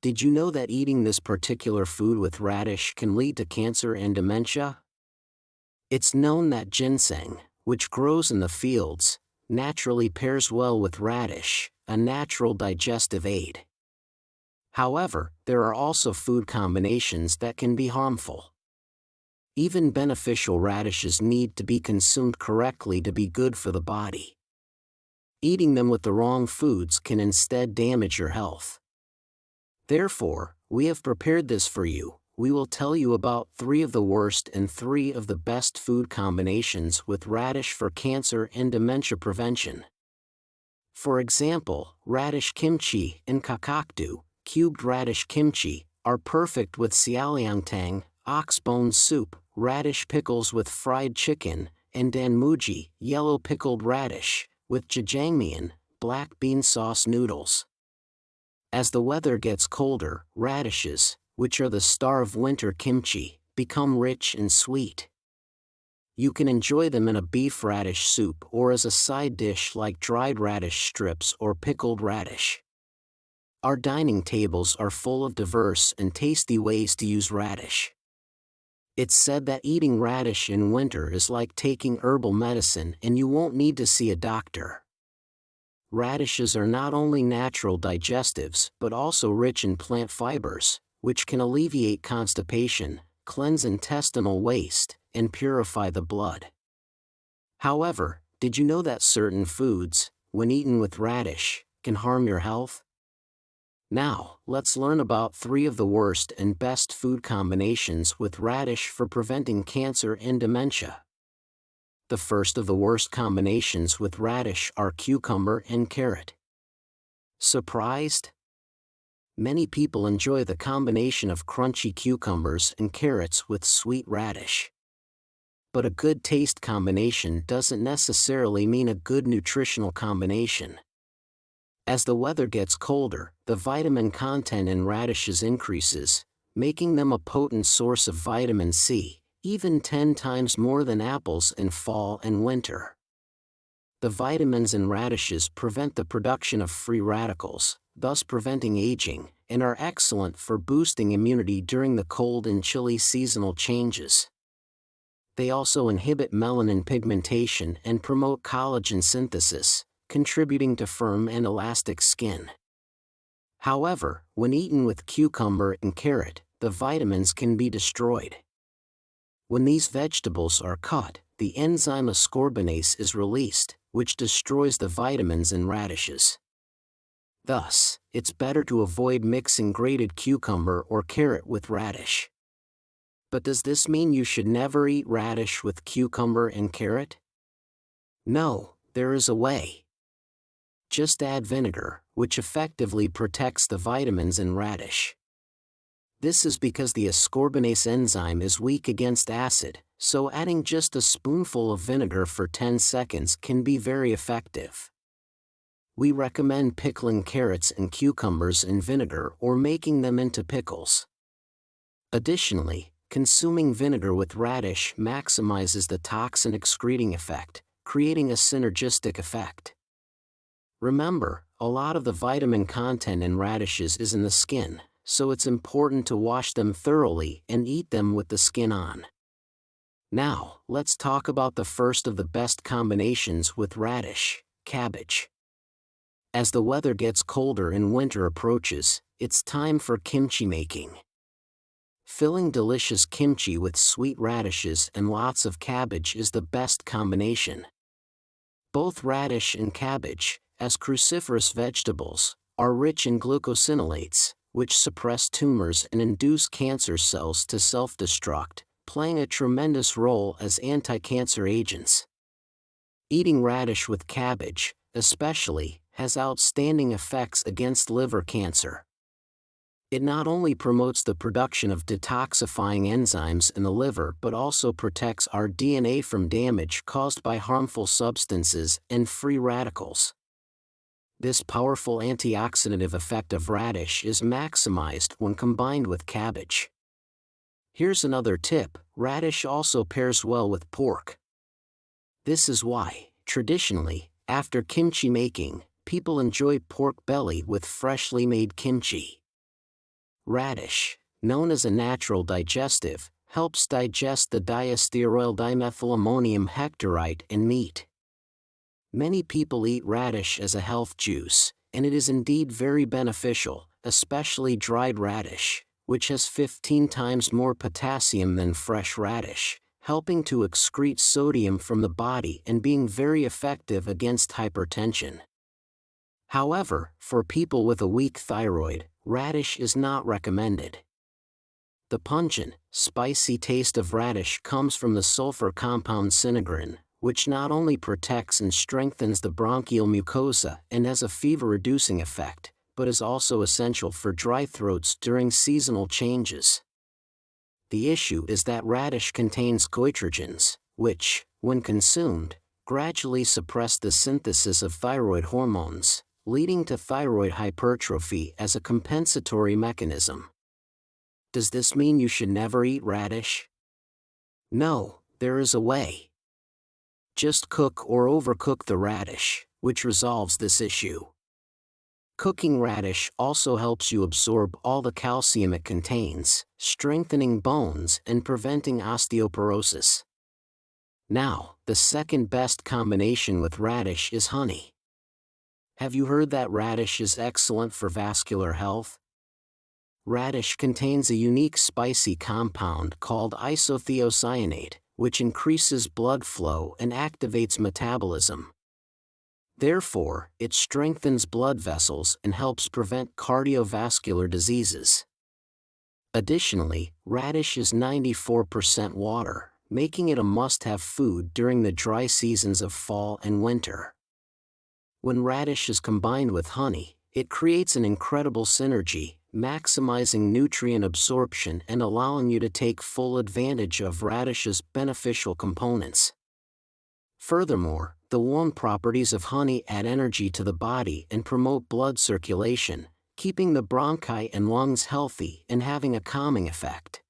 Did you know that eating this particular food with radish can lead to cancer and dementia? It's known that ginseng, which grows in the fields, naturally pairs well with radish, a natural digestive aid. However, there are also food combinations that can be harmful. Even beneficial radishes need to be consumed correctly to be good for the body. Eating them with the wrong foods can instead damage your health. Therefore, we have prepared this for you. We will tell you about 3 of the worst and 3 of the best food combinations with radish for cancer and dementia prevention. For example, radish kimchi and kakakdu, cubed radish kimchi, are perfect with xiaoliangtang, oxbone soup, radish pickles with fried chicken, and danmuji, yellow pickled radish, with jajangmyeon, black bean sauce noodles. As the weather gets colder, radishes, which are the star of winter kimchi, become rich and sweet. You can enjoy them in a beef radish soup or as a side dish like dried radish strips or pickled radish. Our dining tables are full of diverse and tasty ways to use radish. It's said that eating radish in winter is like taking herbal medicine and you won't need to see a doctor. Radishes are not only natural digestives but also rich in plant fibers, which can alleviate constipation, cleanse intestinal waste, and purify the blood. However, did you know that certain foods, when eaten with radish, can harm your health? Now, let's learn about 3 of the worst and best food combinations with radish for preventing cancer and dementia. The first of the worst combinations with radish are cucumber and carrot. Surprised? Many people enjoy the combination of crunchy cucumbers and carrots with sweet radish. But a good taste combination doesn't necessarily mean a good nutritional combination. As the weather gets colder, the vitamin content in radishes increases, making them a potent source of vitamin C, even 10 times more than apples in fall and winter. The vitamins in radishes prevent the production of free radicals, thus preventing aging, and are excellent for boosting immunity during the cold and chilly seasonal changes. They also inhibit melanin pigmentation and promote collagen synthesis, contributing to firm and elastic skin. However, when eaten with cucumber and carrot, the vitamins can be destroyed. When these vegetables are cut, the enzyme ascorbinase is released, which destroys the vitamins in radishes. Thus, it's better to avoid mixing grated cucumber or carrot with radish. But does this mean you should never eat radish with cucumber and carrot? No, there is a way. Just add vinegar, which effectively protects the vitamins in radish. This is because the ascorbinase enzyme is weak against acid, so adding just a spoonful of vinegar for 10 seconds can be very effective. We recommend pickling carrots and cucumbers in vinegar or making them into pickles. Additionally, consuming vinegar with radish maximizes the toxin excreting effect, creating a synergistic effect. Remember, a lot of the vitamin content in radishes is in the skin, so it's important to wash them thoroughly and eat them with the skin on. Now, let's talk about the first of the best combinations with radish, cabbage. As the weather gets colder and winter approaches, it's time for kimchi making. Filling delicious kimchi with sweet radishes and lots of cabbage is the best combination. Both radish and cabbage, as cruciferous vegetables, are rich in glucosinolates, which suppress tumors and induce cancer cells to self-destruct, playing a tremendous role as anti-cancer agents. Eating radish with cabbage, especially, has outstanding effects against liver cancer. It not only promotes the production of detoxifying enzymes in the liver but also protects our DNA from damage caused by harmful substances and free radicals. This powerful antioxidative effect of radish is maximized when combined with cabbage. Here's another tip: radish also pairs well with pork. This is why, traditionally, after kimchi making, people enjoy pork belly with freshly made kimchi. Radish, known as a natural digestive, helps digest the diasteroyl dimethylammonium hectorite in meat. Many people eat radish as a health juice, and it is indeed very beneficial, especially dried radish, which has 15 times more potassium than fresh radish, helping to excrete sodium from the body and being very effective against hypertension. However, for people with a weak thyroid, radish is not recommended. The pungent, spicy taste of radish comes from the sulfur compound sinigrin, which not only protects and strengthens the bronchial mucosa and has a fever-reducing effect, but is also essential for dry throats during seasonal changes. The issue is that radish contains goitrogens, which, when consumed, gradually suppress the synthesis of thyroid hormones, leading to thyroid hypertrophy as a compensatory mechanism. Does this mean you should never eat radish? No, there is a way. Just cook or overcook the radish, which resolves this issue. Cooking radish also helps you absorb all the calcium it contains, strengthening bones and preventing osteoporosis. Now, the second best combination with radish is honey. Have you heard that radish is excellent for vascular health? Radish contains a unique spicy compound called isothiocyanate, which increases blood flow and activates metabolism. Therefore, it strengthens blood vessels and helps prevent cardiovascular diseases. Additionally, radish is 94% water, making it a must-have food during the dry seasons of fall and winter. When radish is combined with honey, it creates an incredible synergy, maximizing nutrient absorption and allowing you to take full advantage of radish's beneficial components. Furthermore, the warm properties of honey add energy to the body and promote blood circulation, keeping the bronchi and lungs healthy and having a calming effect.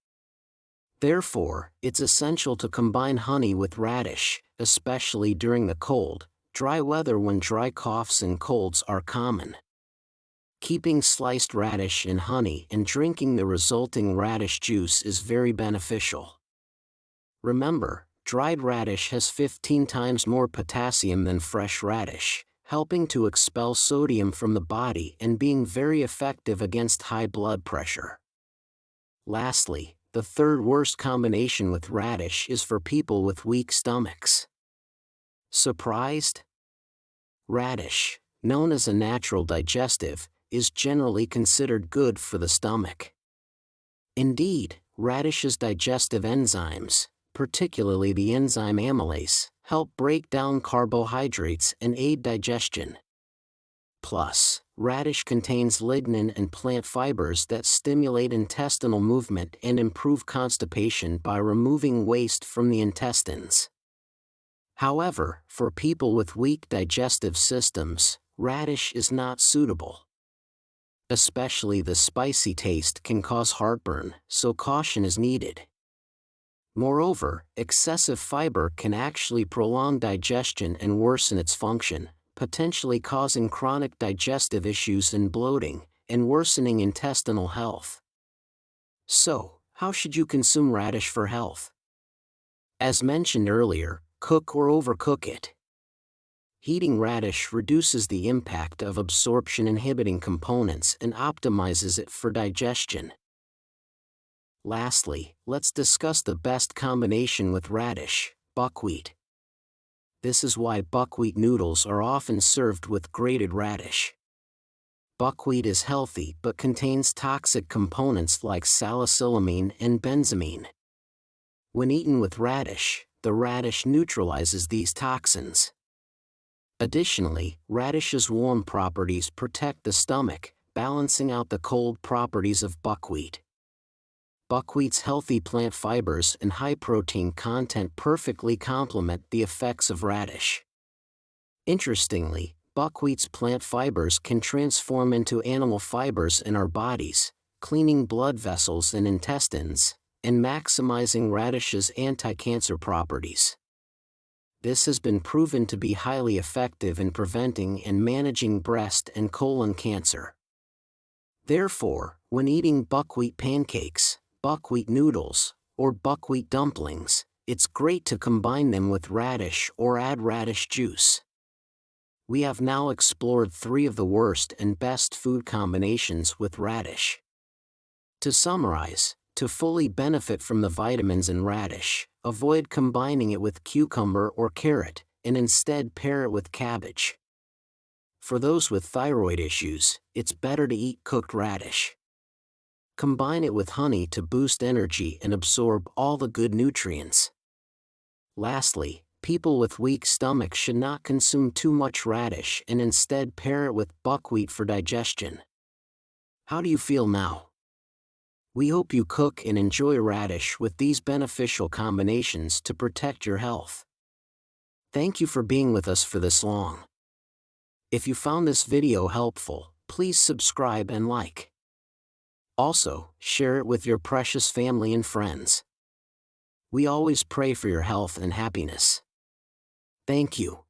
Therefore, it's essential to combine honey with radish, especially during the cold, dry weather when dry coughs and colds are common. Keeping sliced radish in honey and drinking the resulting radish juice is very beneficial. Remember, dried radish has 15 times more potassium than fresh radish, helping to expel sodium from the body and being very effective against high blood pressure. Lastly, the third worst combination with radish is for people with weak stomachs. Surprised? Radish, known as a natural digestive, is generally considered good for the stomach. Indeed, radish's digestive enzymes, particularly the enzyme amylase, help break down carbohydrates and aid digestion. Plus, radish contains lignin and plant fibers that stimulate intestinal movement and improve constipation by removing waste from the intestines. However, for people with weak digestive systems, radish is not suitable. Especially the spicy taste can cause heartburn, so caution is needed. Moreover, excessive fiber can actually prolong digestion and worsen its function, potentially causing chronic digestive issues and bloating, and worsening intestinal health. So, how should you consume radish for health? As mentioned earlier, cook or overcook it. Heating radish reduces the impact of absorption-inhibiting components and optimizes it for digestion. Lastly, let's discuss the best combination with radish, buckwheat. This is why buckwheat noodles are often served with grated radish. Buckwheat is healthy but contains toxic components like salicylamine and benzamine. When eaten with radish, the radish neutralizes these toxins. Additionally, radish's warm properties protect the stomach, balancing out the cold properties of buckwheat. Buckwheat's healthy plant fibers and high protein content perfectly complement the effects of radish. Interestingly, buckwheat's plant fibers can transform into animal fibers in our bodies, cleaning blood vessels and intestines, and maximizing radish's anti-cancer properties. This has been proven to be highly effective in preventing and managing breast and colon cancer. Therefore, When eating buckwheat pancakes, buckwheat noodles, or buckwheat dumplings, it's great to combine them with radish or add radish juice. We have now explored 3 of the worst and best food combinations with radish. To summarize, to fully benefit from the vitamins in radish, avoid combining it with cucumber or carrot, and instead pair it with cabbage. For those with thyroid issues, it's better to eat cooked radish. Combine it with honey to boost energy and absorb all the good nutrients. Lastly, people with weak stomachs should not consume too much radish and instead pair it with buckwheat for digestion. How do you feel now? We hope you cook and enjoy radish with these beneficial combinations to protect your health. Thank you for being with us for this long. If you found this video helpful, please subscribe and like. Also, share it with your precious family and friends. We always pray for your health and happiness. Thank you.